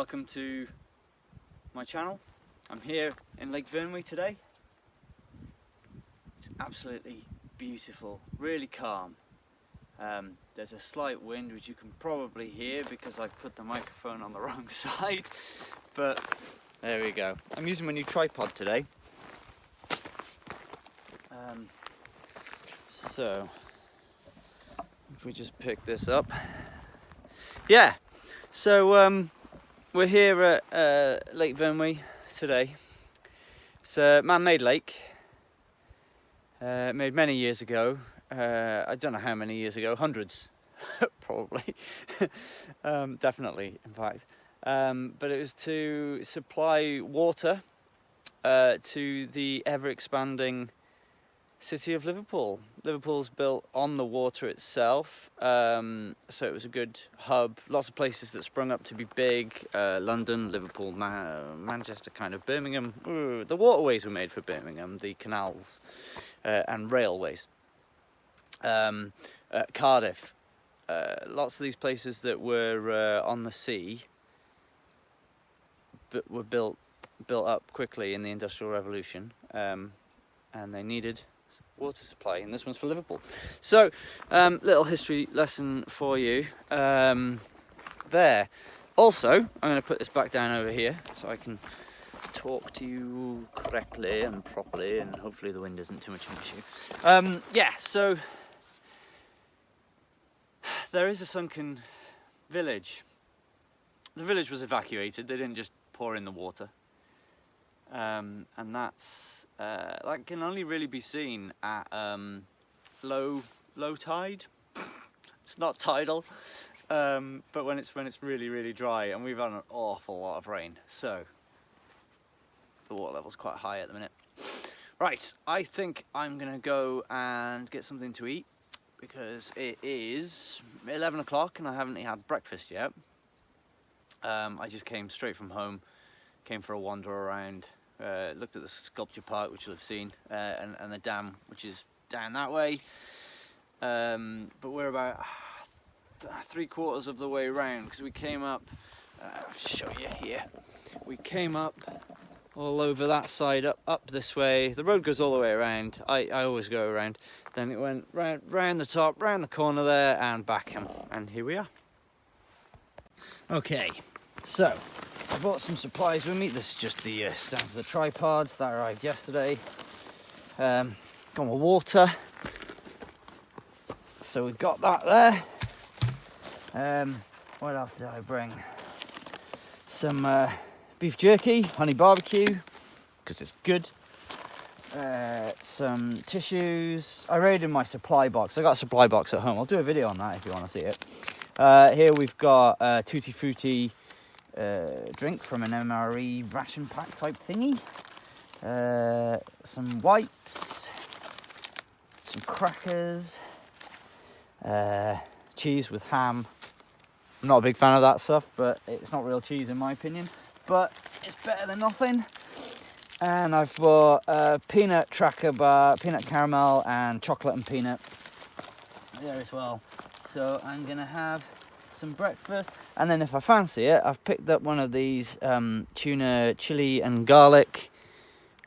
Welcome to my channel. I'm here in Lake Vyrnwy today. It's absolutely beautiful, really calm. There's a slight wind which you can probably hear because I've put the microphone on the wrong side, but there we go. I'm using my new tripod today. So if we just pick this up, yeah. So we're here at Lake Vyrnwy today. It's a man-made lake, made many years ago. I don't know how many years ago, hundreds, probably, definitely, in fact. But it was to supply water to the ever-expanding city of Liverpool. Liverpool's built on the water itself, so it was a good hub. Lots of places that sprung up to be big. London, Liverpool, Manchester, kind of Birmingham. Ooh, the waterways were made for Birmingham, the canals and railways. Cardiff. Lots of these places that were on the sea but were built up quickly in the Industrial Revolution, and they needed water supply, and this one's for Liverpool. So, little history lesson for you there. Also, I'm going to put this back down over here so I can talk to you correctly and properly, and hopefully the wind isn't too much of an issue. Yeah, so there is a sunken village. The village was evacuated. They didn't just pour in the water. And that can only really be seen at low tide. It's not tidal, but when it's really dry, and we've had an awful lot of rain, so the water level's quite high at the minute. Right, I think I'm gonna go and get something to eat because it is 11 o'clock and I haven't had breakfast yet. I just came straight from home, came for a wander around. Looked at the sculpture park, which you'll have seen, and the dam, which is down that way. But we're about 3/4 of the way around because we came up. I'll show you here. We came up all over that side, up this way. The road goes all the way around. I always go around. Then it went round the top, round the corner there, and back, and here we are. Okay, so I bought some supplies with me. This is just the stand for the tripod that arrived yesterday. Got my water, so we've got that there. What else did I bring? Some beef jerky, honey barbecue, because it's good. Some tissues. I raided my supply box. I got a supply box at home. I'll do a video on that if you want to see it. Here we've got Tutti Frutti drink from an MRE ration pack type thingy, some wipes, some crackers, cheese with ham. I'm not a big fan of that stuff, but it's not real cheese in my opinion, but it's better than nothing. And I've bought a peanut tracker bar, peanut caramel and chocolate and peanut there as well. So I'm gonna have some breakfast, and then if I fancy it, I've picked up one of these tuna chili and garlic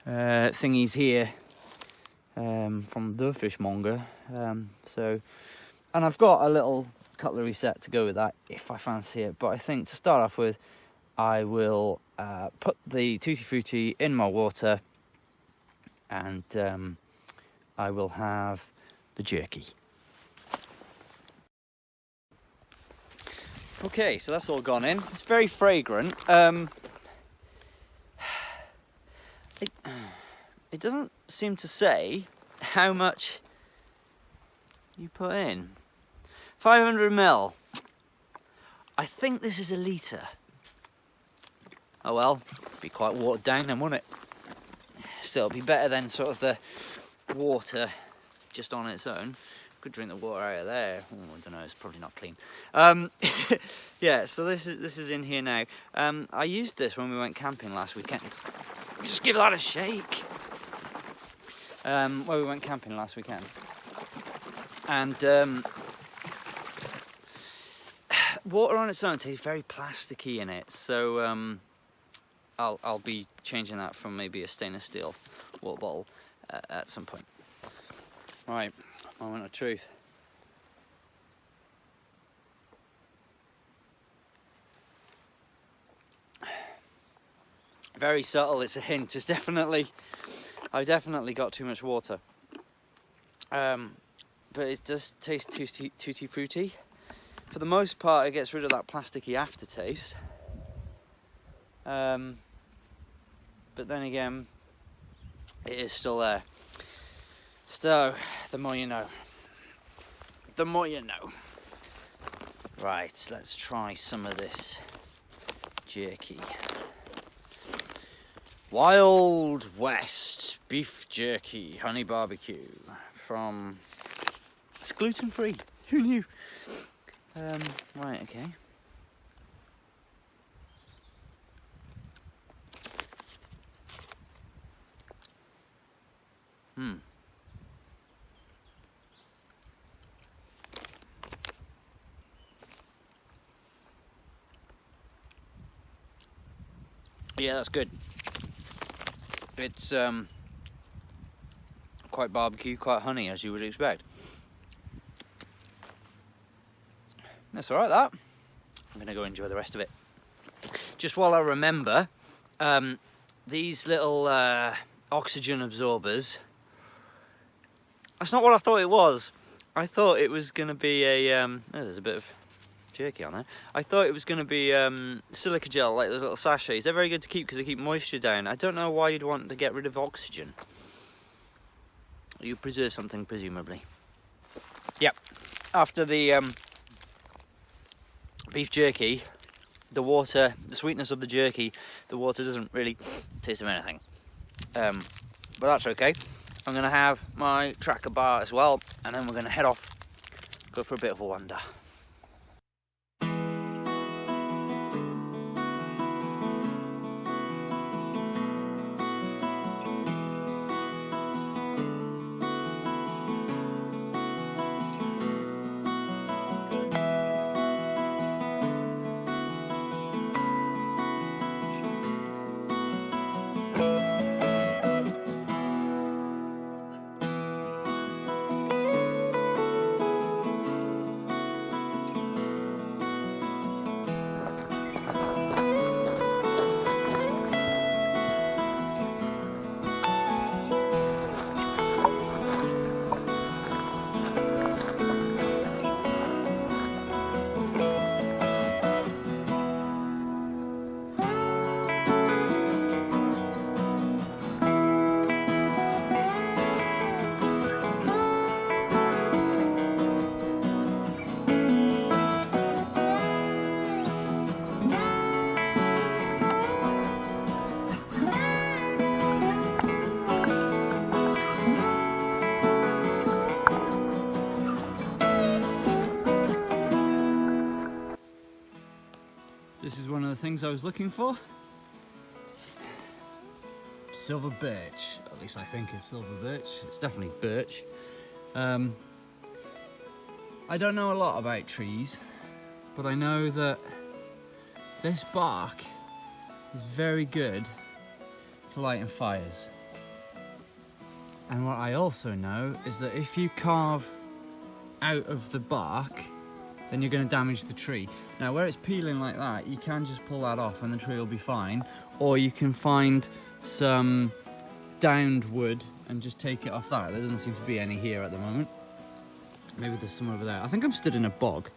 thingies here from the fishmonger. And I've got a little cutlery set to go with that if I fancy it. But I think to start off with, I will put the Tutti Frutti in my water, and I will have the jerky. Okay, so that's all gone in. It's very fragrant. It doesn't seem to say how much you put in. 500 ml. I think this is a litre. Oh well, it'd be quite watered down then, wouldn't it? Still, it'd be better than sort of the water just on its own. Could drink the water out of there. Oh, I don't know, it's probably not clean. Yeah, so this is in here now. I used this when we went camping last weekend. Just give that a shake. When we went camping last weekend. And water on its own tastes very plasticky in it, so I'll be changing that from maybe a stainless steel water bottle at some point. Right, moment of truth. Very subtle, it's a hint. It's definitely, I definitely got too much water. But it does taste tutti fruity. For the most part, it gets rid of that plasticky aftertaste. But then again, it is still there. So, the more you know. The more you know. Right, let's try some of this jerky. Wild West beef jerky, honey barbecue from... It's gluten-free. Who knew? Right, okay. Yeah, that's good. It's quite barbecue, quite honey, as you would expect. That's alright, that. I'm going to go enjoy the rest of it. Just while I remember, these little oxygen absorbers, that's not what I thought it was. I thought it was going to be a... oh, there's a bit of jerky on there. I thought it was going to be silica gel, like those little sachets. They're very good to keep because they keep moisture down. I don't know why you'd want to get rid of oxygen. You preserve something, presumably. Yep. After the beef jerky, the water, the sweetness of the jerky, the water doesn't really taste of anything. But that's okay. I'm going to have my tracker bar as well, and then we're going to head off, go for a bit of a wander. This is one of the things I was looking for. Silver birch, at least I think it's silver birch. It's definitely birch. I don't know a lot about trees, but I know that this bark is very good for lighting fires. And what I also know is that if you carve out of the bark, then you're going to damage the tree. Now where it's peeling like that, you can just pull that off and the tree will be fine, or you can find some downed wood and just take it off that. There doesn't seem to be any here at the moment. Maybe there's some over there. I think I'm stood in a bog.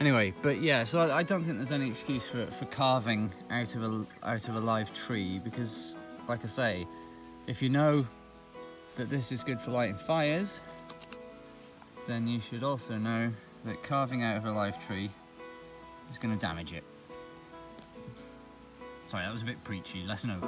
Anyway, but yeah, so I don't think there's any excuse for carving out of a live tree, because like I say, if you know that this is good for lighting fires, then you should also know that carving out of a live tree is going to damage it. Sorry, that was a bit preachy. Lesson over.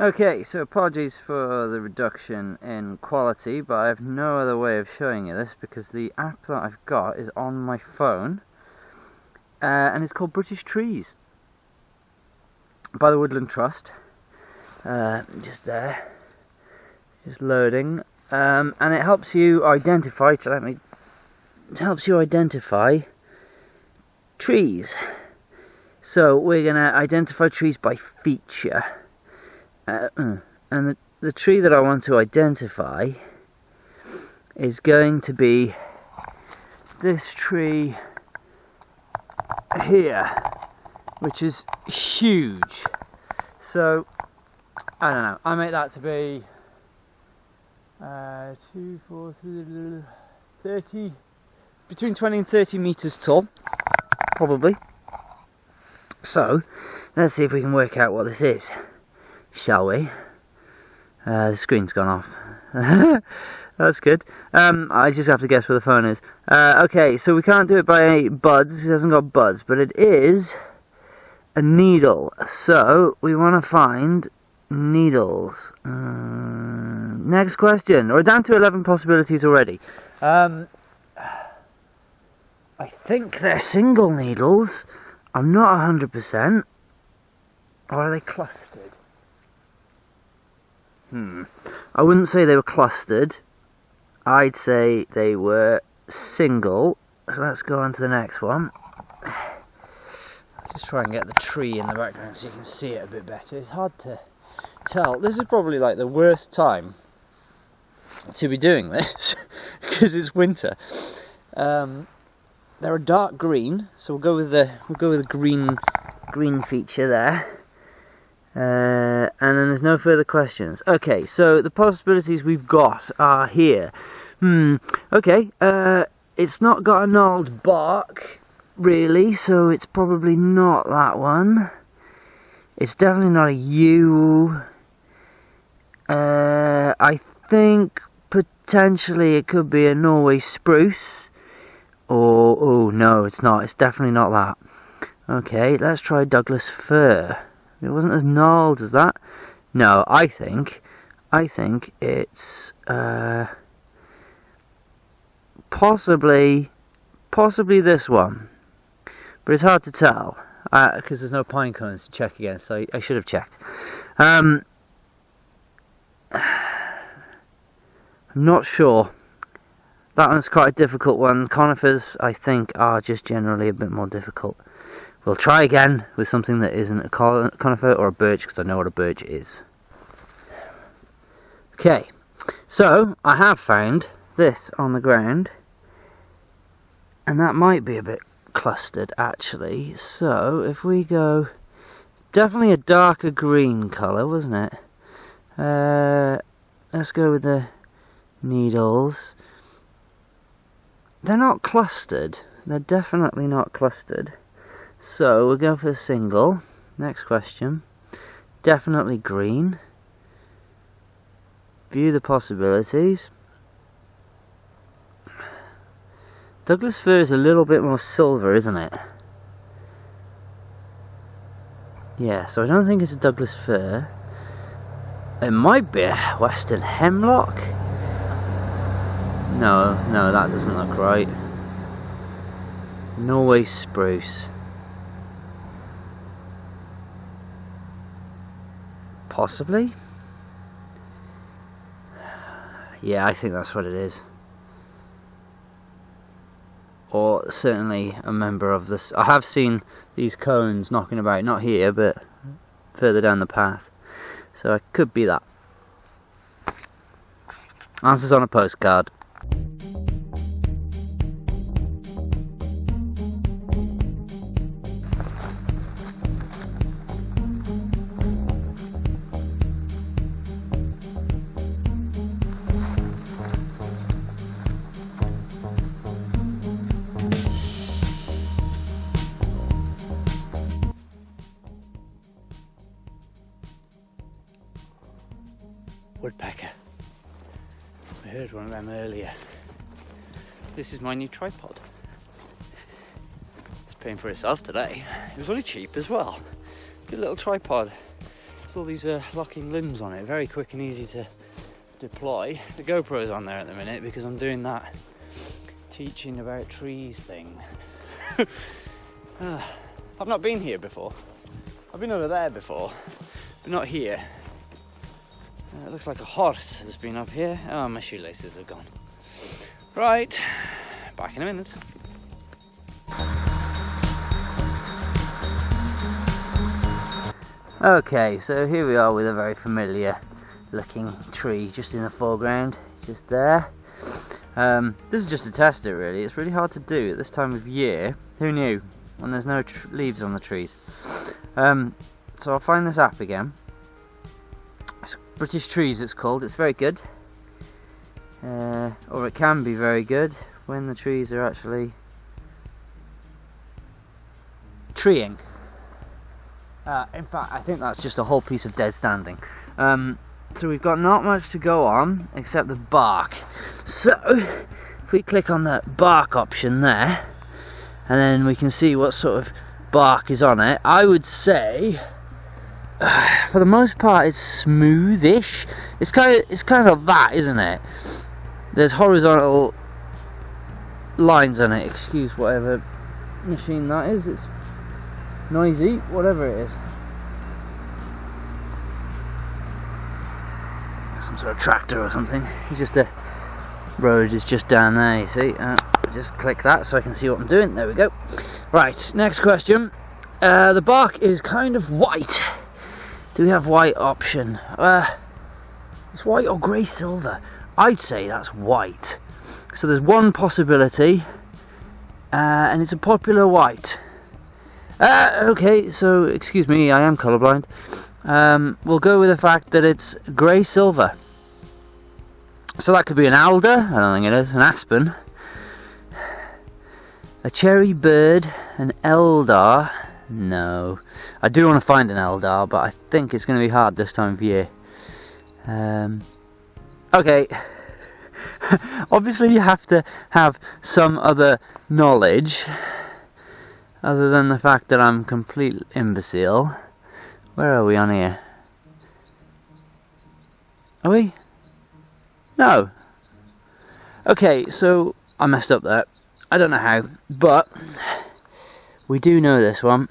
Okay, so apologies for the reduction in quality, but I have no other way of showing you this because the app that I've got is on my phone, and it's called British Trees by the Woodland Trust. Just there, just loading, and it helps you identify. It helps you identify trees. So we're gonna identify trees by feature. And the tree that I want to identify is going to be this tree here, which is huge. So I don't know, I make that to be 2, 4, 30, between 20 and 30 meters tall, probably. So let's see if we can work out what this is, shall we? The screen's gone off. That's good. I just have to guess where the phone is. Okay, so we can't do it by buds. It hasn't got buds, but it is a needle. So we want to find needles. Next question. We're down to 11 possibilities already. I think they're single needles. I'm not 100%. Or are they clustered? I wouldn't say they were clustered. I'd say they were single. So let's go on to the next one. Just try and get the tree in the background so you can see it a bit better. It's hard to tell. This is probably like the worst time to be doing this because it's winter. They're a dark green, so we'll go with the green feature there. And then there's no further questions. Okay, so the possibilities we've got are here. Okay, it's not got a gnarled bark, really, so it's probably not that one. It's definitely not a yew. I think potentially it could be a Norway spruce. Or, oh no, it's not. It's definitely not that. Okay, let's try Douglas fir. It wasn't as gnarled as that. No, I think it's possibly this one, but it's hard to tell because there's no pine cones to check against. So I should have checked. I'm not sure. That one's quite a difficult one. Conifers, I think, are just generally a bit more difficult. We'll try again with something that isn't a conifer or a birch, because I know what a birch is. Okay, so I have found this on the ground, and that might be a bit clustered actually. So if we go, definitely a darker green colour, wasn't it? Let's go with the needles. They're not clustered. They're definitely not clustered. So we'll go for a single. Next question. Definitely green. View the possibilities. Douglas fir is a little bit more silver, isn't it? Yeah, so I don't think it's a Douglas fir. It might be a western hemlock. No, that doesn't look right. Norway spruce. Possibly? Yeah, I think that's what it is. Or certainly a member of this. I have seen these cones knocking about, not here, but further down the path. So it could be that. Answers on a postcard. Woodpecker. I heard one of them earlier. This is my new tripod. It's paying for itself today. It was only cheap as well. Good little tripod. There's all these locking limbs on it, very quick and easy to deploy. The GoPro's on there at the minute because I'm doing that teaching about trees thing. I've not been here before. I've been over there before, but not here. It looks like a horse has been up here. Oh, my shoelaces are gone. Right, back in a minute. Okay, so here we are with a very familiar looking tree just in the foreground, just there. This is just to test it really. It's really hard to do at this time of year. Who knew? When there's no leaves on the trees. So I'll find this app again. It's British Trees it's called. It's very good. Or it can be very good when the trees are actually treeing. In fact, I think that's just a whole piece of dead standing. So we've got not much to go on except the bark. So if we click on the bark option there, and then we can see what sort of bark is on it. I would say, for the most part, it's smoothish. It's kind of that, isn't it? There's horizontal lines on it. Excuse whatever machine that is. It's noisy, whatever it is. Some sort of tractor or something. It's just a road is just down there, you see. Just click that so I can see what I'm doing. There we go. Right, next question. The bark is kind of white. Do we have white option? It's white or grey silver. I'd say that's white. So there's one possibility, and it's a popular white. Okay, so excuse me, I am colourblind. We'll go with the fact that it's grey silver. So that could be an alder, I don't think it is, an aspen, a cherry bird, an eldar. No, I do want to find an eldar, but I think it's going to be hard this time of year. Okay, obviously you have to have some other knowledge other than the fact that I'm a complete imbecile. Where are we on here? Are we? No. Okay, so I messed up there. I don't know how, but we do know this one.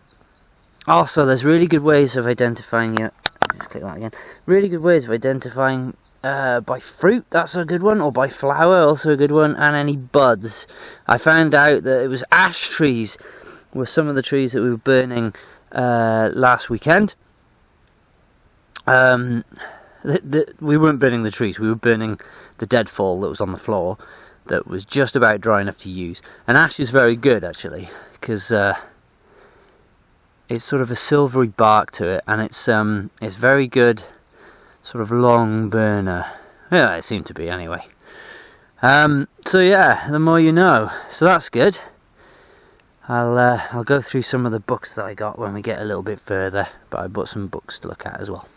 Also, there's really good ways of identifying it. Just click that again. Really good ways of identifying by fruit, that's a good one, or by flower, also a good one, and any buds. I found out that it was ash trees were some of the trees that we were burning last weekend. We weren't burning the trees, we were burning the deadfall that was on the floor that was just about dry enough to use. And ash is very good actually, because it's sort of a silvery bark to it, and it's very good sort of long burner. Yeah, it seemed to be anyway. So yeah, the more you know. So that's good. I'll go through some of the books that I got when we get a little bit further, but I bought some books to look at as well.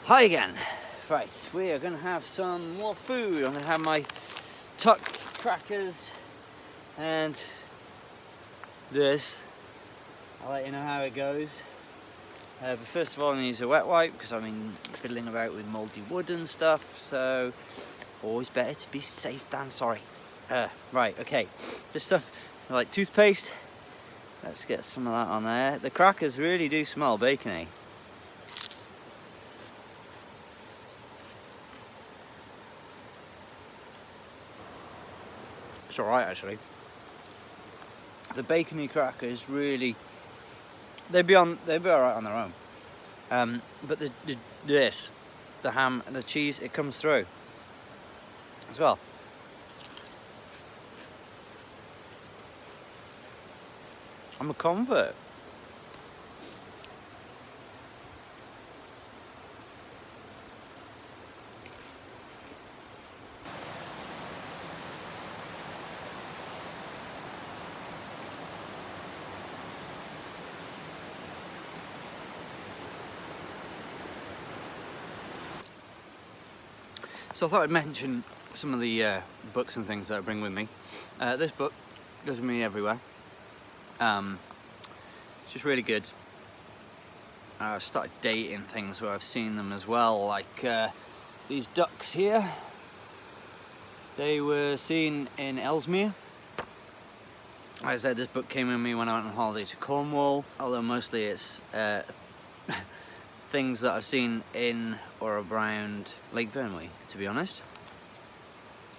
Hi again. Right, we are going to have some more food. I'm going to have my tuck crackers and this. I'll let you know how it goes. But first of all, I'm going to use a wet wipe because I've been fiddling about with mouldy wood and stuff, so always better to be safe than sorry. Right, okay. This stuff, like toothpaste, let's get some of that on there. The crackers really do smell bacony. It's alright actually. The bacony crackers really they'd be alright on their own. But the ham and the cheese, it comes through as well. I'm a convert. So I thought I'd mention some of the books and things that I bring with me. This book goes with me everywhere. It's just really good. I've started dating things where I've seen them as well, like these ducks here. They were seen in Ellesmere. Like I said, this book came with me when I went on holiday to Cornwall, although mostly it's things that I've seen in or around Lake Vyrnwy, to be honest.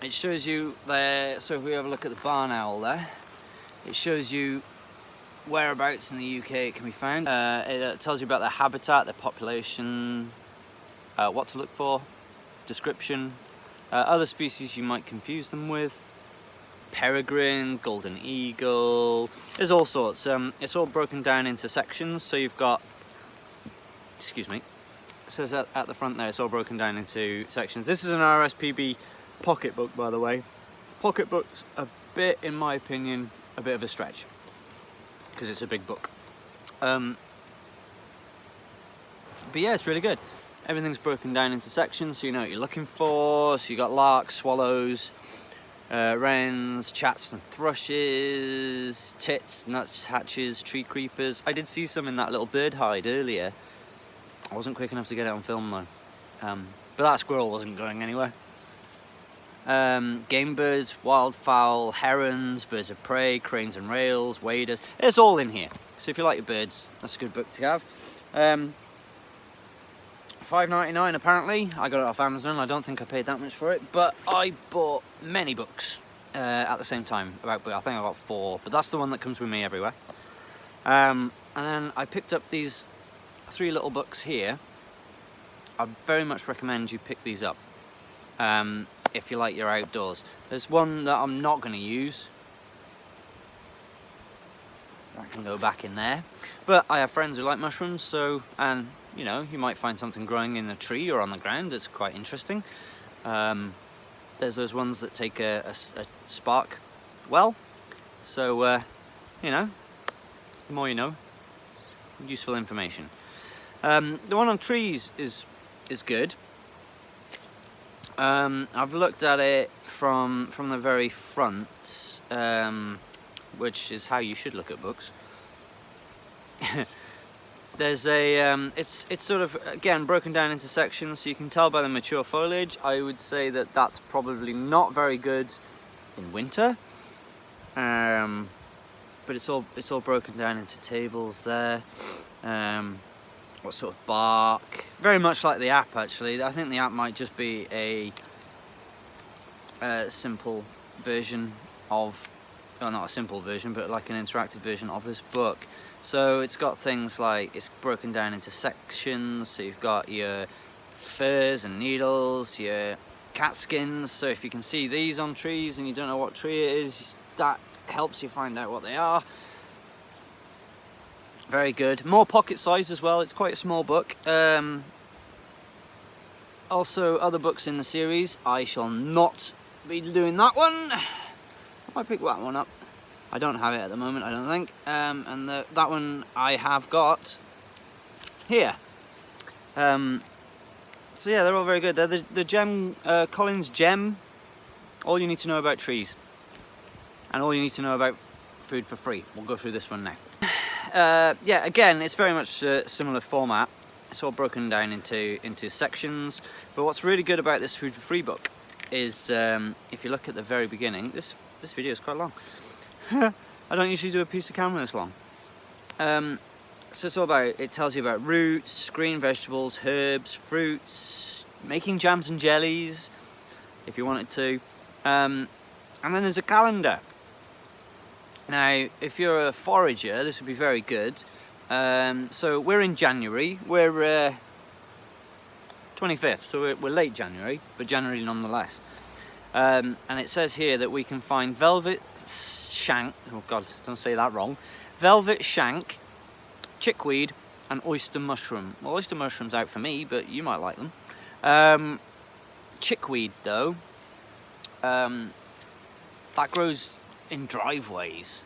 It shows you there, so if we have a look at the barn owl there, it shows you whereabouts in the UK it can be found. It tells you about their habitat, their population, what to look for, description, other species you might confuse them with, peregrine, golden eagle, there's all sorts. It's all broken down into sections, so you've got, excuse me, it says at the front there, it's all broken down into sections. This is an RSPB pocket book, by the way. Pocket book's a bit, in my opinion, a bit of a stretch, because it's a big book. But yeah, it's really good. Everything's broken down into sections, so you know what you're looking for. So you got larks, swallows, wrens, chats and thrushes, tits, nuthatches, tree creepers. I did see some in that little bird hide earlier. I wasn't quick enough to get it on film though. But that squirrel wasn't going anywhere. Game birds, wildfowl, herons, birds of prey, cranes and rails, waders. It's all in here. So if you like your birds, that's a good book to have. $5.99 apparently. I got it off Amazon. I don't think I paid that much for it, but I bought many books at the same time. I think I got 4, but that's the one that comes with me everywhere. And then I picked up these 3 little books here. I very much recommend you pick these up if you like your outdoors. There's one that I'm not going to use. I can go back in there. But I have friends who like mushrooms, so, and you know, you might find something growing in a tree or on the ground that's quite interesting. There's those ones that take a spark well. So, you know, the more you know. Useful information. The one on trees is good. I've looked at it from the very front, which is how you should look at books. There's a it's sort of, again, broken down into sections, so you can tell by the mature foliage. I would say that that's probably not very good in winter, but it's all broken down into tables there. What sort of bark? Very much like the app, actually. I think the app might just be a simple version of, well, not a simple version, but like an interactive version of this book. So it's got things like, it's broken down into sections, so you've got your furs and needles, your cat skins, so if you can see these on trees and you don't know what tree it is, that helps you find out what they are. Very good. More pocket size as well, it's quite a small book. Also, other books in the series, I shall not be doing that one. I might pick that one up. I don't have it at the moment, I don't think. And that one I have got here. So yeah, they're all very good. They're the Collins Gem, All You Need to Know About Trees. And All You Need to Know About Food for Free. We'll go through this one now. Yeah, again, it's very much a similar format. It's all broken down into sections. But what's really good about this Food for Free book is, if you look at the very beginning, this video is quite long. I don't usually do a piece of camera this long. So it's all about, it tells you about roots, green vegetables, herbs, fruits, making jams and jellies, if you wanted to. And then there's a calendar. Now, if you're a forager, this would be very good. So we're in January, we're 25th, so we're late January, but January nonetheless. And it says here that we can find velvet shank, oh god, don't say that wrong, velvet shank, chickweed and oyster mushroom. Well, oyster mushroom's out for me, but you might like them. Chickweed though, that grows in driveways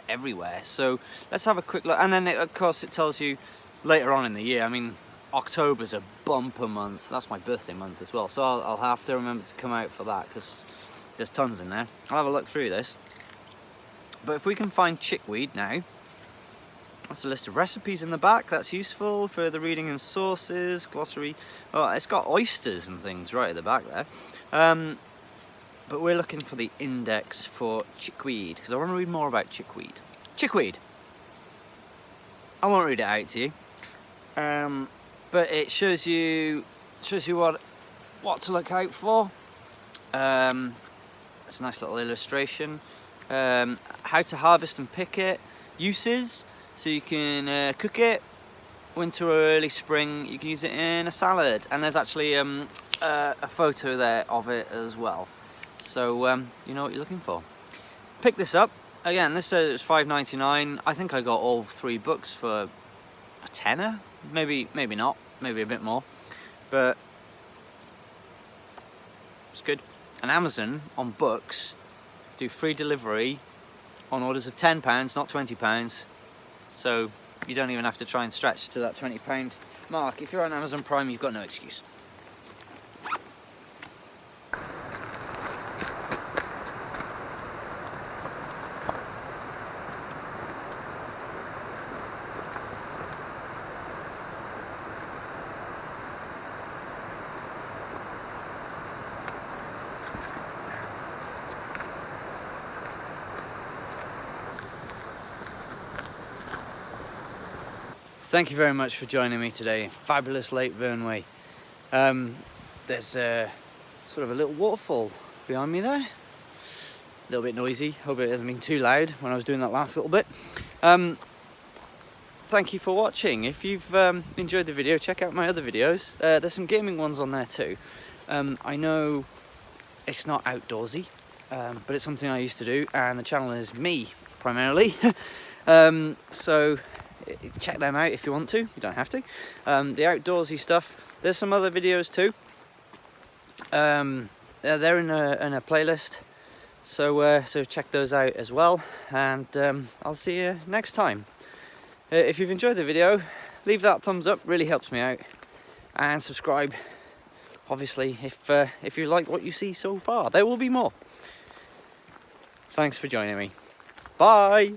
everywhere, so let's have a quick look. And then of course it tells you later on in the year. I mean, October's a bumper month, that's my birthday month as well, so I'll have to remember to come out for that because there's tons in there. I'll have a look through this. But if we can find chickweed now, that's a list of recipes in the back, that's useful. Further reading and sources, glossary. Oh, it's got oysters and things right at the back there. But we're looking for the index for chickweed because I want to read more about chickweed. Chickweed. I won't read it out to you, but it shows you what to look out for. It's a nice little illustration. How to harvest and pick it. Uses. So you can cook it, winter or early spring. You can use it in a salad, and there's actually a photo there of it as well. So you know what you're looking for. Pick this up. Again, this says it's $5.99. I think I got all 3 books for a tenner. Maybe not. Maybe a bit more. But it's good. And Amazon on books do free delivery on orders of £10, not £20. So you don't even have to try and stretch to that £20 mark. If you're on Amazon Prime, you've got no excuse. Thank you very much for joining me today in fabulous Lake Vyrnwy. There's a sort of a little waterfall behind me there. A little bit noisy, hope it hasn't been too loud when I was doing that last little bit. Thank you for watching. If you've enjoyed the video, check out my other videos. There's some gaming ones on there too. I know it's not outdoorsy, but it's something I used to do, and the channel is me primarily. So check them out if you want to. You don't have to. The outdoorsy stuff, there's some other videos too. They're in a playlist, so check those out as well, and I'll see you next time. If you've enjoyed the video, leave that thumbs up, really helps me out, and subscribe obviously if you like what you see so far. There will be more. Thanks for joining me. Bye.